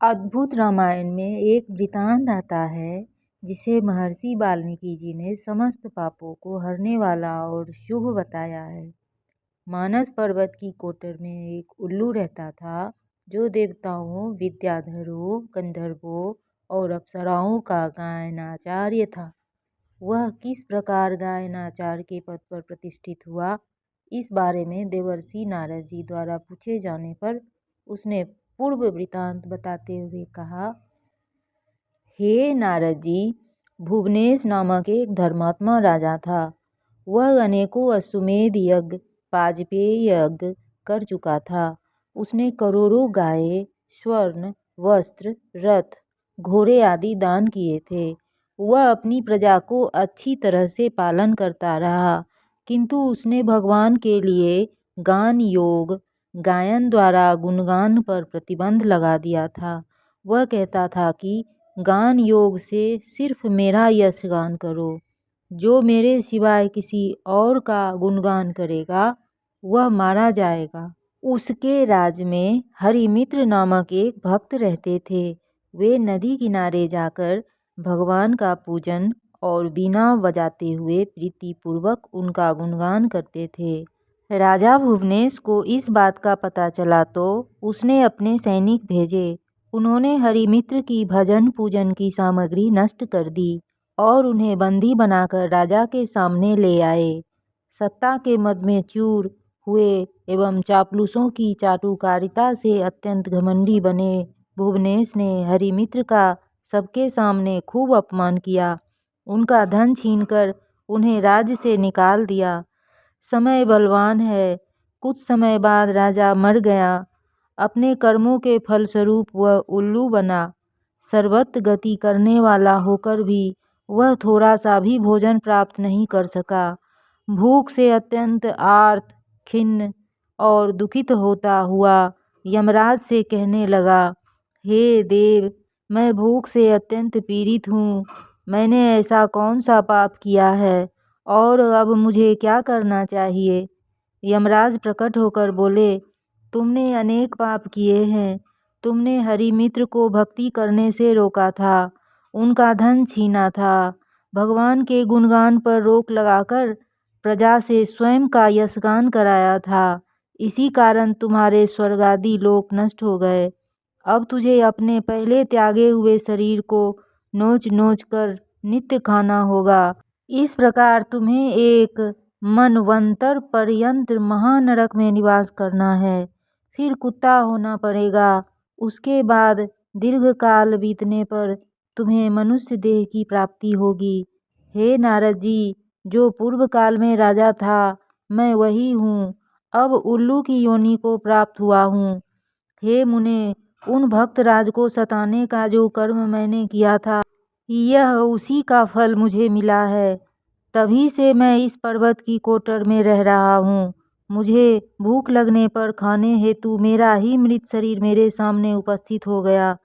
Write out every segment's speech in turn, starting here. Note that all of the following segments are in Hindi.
अद्भुत रामायण में एक वृतांत आता है जिसे महर्षि वाल्मीकि जी ने समस्त पापों को हरने वाला और शुभ बताया है। मानस पर्वत की कोटर में एक उल्लू रहता था जो देवताओं, विद्याधरों, गंधर्वों और अप्सराओं का गायनाचार्य था। वह किस प्रकार गायनाचार्य के पद पर प्रतिष्ठित हुआ, इस बारे में देवर्षि नारद जी द्वारा पूछे जाने पर उसने पूर्व वृतांत बताते हुए कहा, हे नारद जी, भुवनेश नामक एक धर्मात्मा राजा था। वह अनेकों अश्वमेध यज्ञ, वाजपेयी यज्ञ कर चुका था। उसने करोड़ों गायें, स्वर्ण, वस्त्र, रथ, घोड़े आदि दान किए थे। वह अपनी प्रजा को अच्छी तरह से पालन करता रहा, किंतु उसने भगवान के लिए गान योग, गायन द्वारा गुणगान पर प्रतिबंध लगा दिया था। वह कहता था कि गान योग से सिर्फ मेरा यश गान करो। जो मेरे सिवाय किसी और का गुणगान करेगा वह मारा जाएगा। उसके राज्य में हरिमित्र नामक एक भक्त रहते थे। वे नदी किनारे जाकर भगवान का पूजन और बीना बजाते हुए प्रीतिपूर्वक उनका गुणगान करते थे। राजा भुवनेश को इस बात का पता चला तो उसने अपने सैनिक भेजे। उन्होंने हरिमित्र की भजन पूजन की सामग्री नष्ट कर दी और उन्हें बंदी बनाकर राजा के सामने ले आए। सत्ता के मद में चूर हुए एवं चापलूसों की चाटुकारिता से अत्यंत घमंडी बने भुवनेश ने हरिमित्र का सबके सामने खूब अपमान किया। उनका धन छीनकर उन्हें राज्य से निकाल दिया। समय बलवान है। कुछ समय बाद राजा मर गया। अपने कर्मों के फलस्वरूप वह उल्लू बना। सर्वत्र गति करने वाला होकर भी वह थोड़ा सा भी भोजन प्राप्त नहीं कर सका। भूख से अत्यंत आर्त, खिन्न और दुखित होता हुआ यमराज से कहने लगा, हे देव, मैं भूख से अत्यंत पीड़ित हूँ। मैंने ऐसा कौन सा पाप किया है और अब मुझे क्या करना चाहिए? यमराज प्रकट होकर बोले, तुमने अनेक पाप किए हैं। तुमने हरिमित्र को भक्ति करने से रोका था, उनका धन छीना था, भगवान के गुणगान पर रोक लगाकर प्रजा से स्वयं का यशगान कराया था। इसी कारण तुम्हारे स्वर्गादि लोक नष्ट हो गए। अब तुझे अपने पहले त्यागे हुए शरीर को नोच नोच कर नित्य खाना होगा। इस प्रकार तुम्हें एक मनवंतर पर्यंत महानरक में निवास करना है। फिर कुत्ता होना पड़ेगा। उसके बाद दीर्घ काल बीतने पर तुम्हें मनुष्य देह की प्राप्ति होगी। हे नारद जी, जो पूर्व काल में राजा था, मैं वही हूँ। अब उल्लू की योनि को प्राप्त हुआ हूँ। हे मुने, उन भक्त राज को सताने का जो कर्म मैंने किया था, यह उसी का फल मुझे मिला है। तभी से मैं इस पर्वत की कोटर में रह रहा हूँ। मुझे भूख लगने पर खाने हेतु मेरा ही मृत शरीर मेरे सामने उपस्थित हो गया।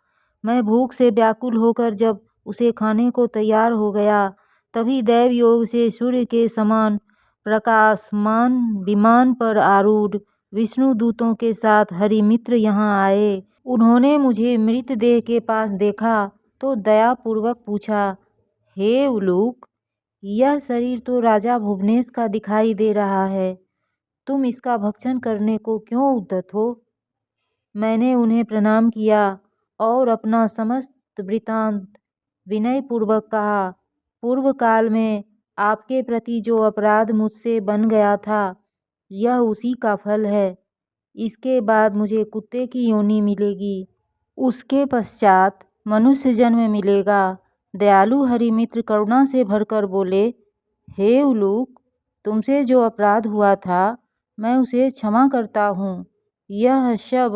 मैं भूख से व्याकुल होकर जब उसे खाने को तैयार हो गया, तभी दैव योग से सूर्य के समान प्रकाशमान विमान पर आरूढ़ विष्णु दूतों के साथ हरिमित्र यहाँ आए। उन्होंने मुझे मृतदेह के पास देखा तो दयापूर्वक पूछा, हे उलूक, यह शरीर तो राजा भुवनेश का दिखाई दे रहा है। तुम इसका भक्षण करने को क्यों उद्यत हो? मैंने उन्हें प्रणाम किया और अपना समस्त वृतांत विनयपूर्वक कहा। पूर्व काल में आपके प्रति जो अपराध मुझसे बन गया था, यह उसी का फल है। इसके बाद मुझे कुत्ते की योनि मिलेगी। उसके पश्चात मनुष्य जन्म मिलेगा। दयालु हरिमित्र करुणा से भरकर बोले, हे उलूक, तुमसे जो अपराध हुआ था मैं उसे क्षमा करता हूँ। यह शव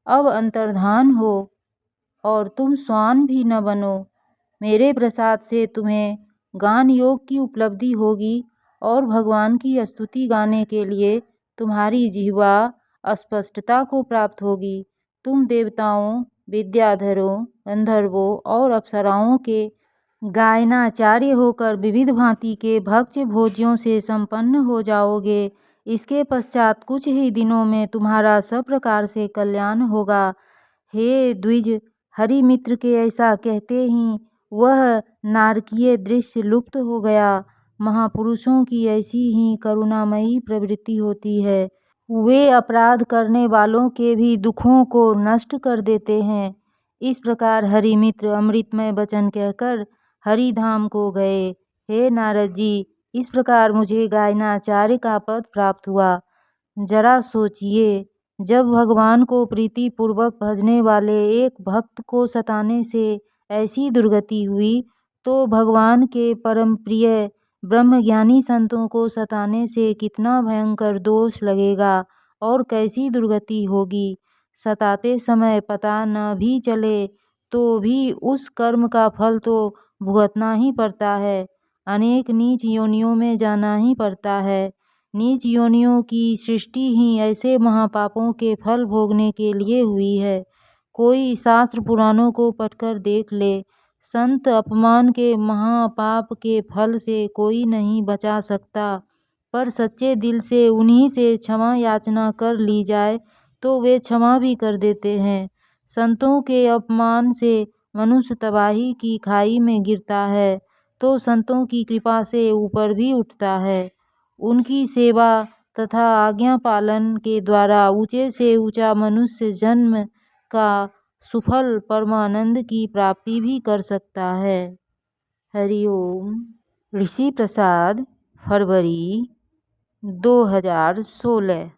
अब अंतर्धान हो और तुम स्वान भी न बनो। मेरे प्रसाद से तुम्हें गान योग की उपलब्धि होगी और भगवान की स्तुति गाने के लिए तुम्हारी जिह्वा अस्पष्टता को प्राप्त होगी। तुम देवताओं, विद्याधरों, गंधर्वों और अप्सराओं के गायनाचार्य होकर विविध भांति के भक्ष्य भोज्यों से संपन्न हो जाओगे। इसके पश्चात कुछ ही दिनों में तुम्हारा सब प्रकार से कल्याण होगा। हे द्विज, हरिमित्र के ऐसा कहते ही वह नारकीय दृश्य लुप्त हो गया। महापुरुषों की ऐसी ही करुणामयी प्रवृत्ति होती है। वे अपराध करने वालों के भी दुखों को नष्ट कर देते हैं। इस प्रकार हरिमित्र अमृतमय वचन कहकर हरिधाम को गए। हे नारद जी, इस प्रकार मुझे गायनाचार्य का पद प्राप्त हुआ। जरा सोचिए, जब भगवान को प्रीति पूर्वक भजने वाले एक भक्त को सताने से ऐसी दुर्गति हुई, तो भगवान के परम प्रिय ब्रह्मज्ञानी संतों को सताने से कितना भयंकर दोष लगेगा और कैसी दुर्गति होगी। सताते समय पता न भी चले तो भी उस कर्म का फल तो भुगतना ही पड़ता है। अनेक नीच योनियों में जाना ही पड़ता है। नीच योनियों की सृष्टि ही ऐसे महापापों के फल भोगने के लिए हुई है। कोई शास्त्र पुराणों को पढ़कर देख ले, संत अपमान के महापाप के फल से कोई नहीं बचा सकता, पर सच्चे दिल से उन्हीं से क्षमा याचना कर ली जाए तो वे क्षमा भी कर देते हैं। संतों के अपमान से मनुष्य तबाही की खाई में गिरता है तो संतों की कृपा से ऊपर भी उठता है। उनकी सेवा तथा आज्ञा पालन के द्वारा ऊंचे से ऊंचा मनुष्य जन्म का सुफल परमानंद की प्राप्ति भी कर सकता है। हरिओम। ऋषि प्रसाद, फरवरी 2016।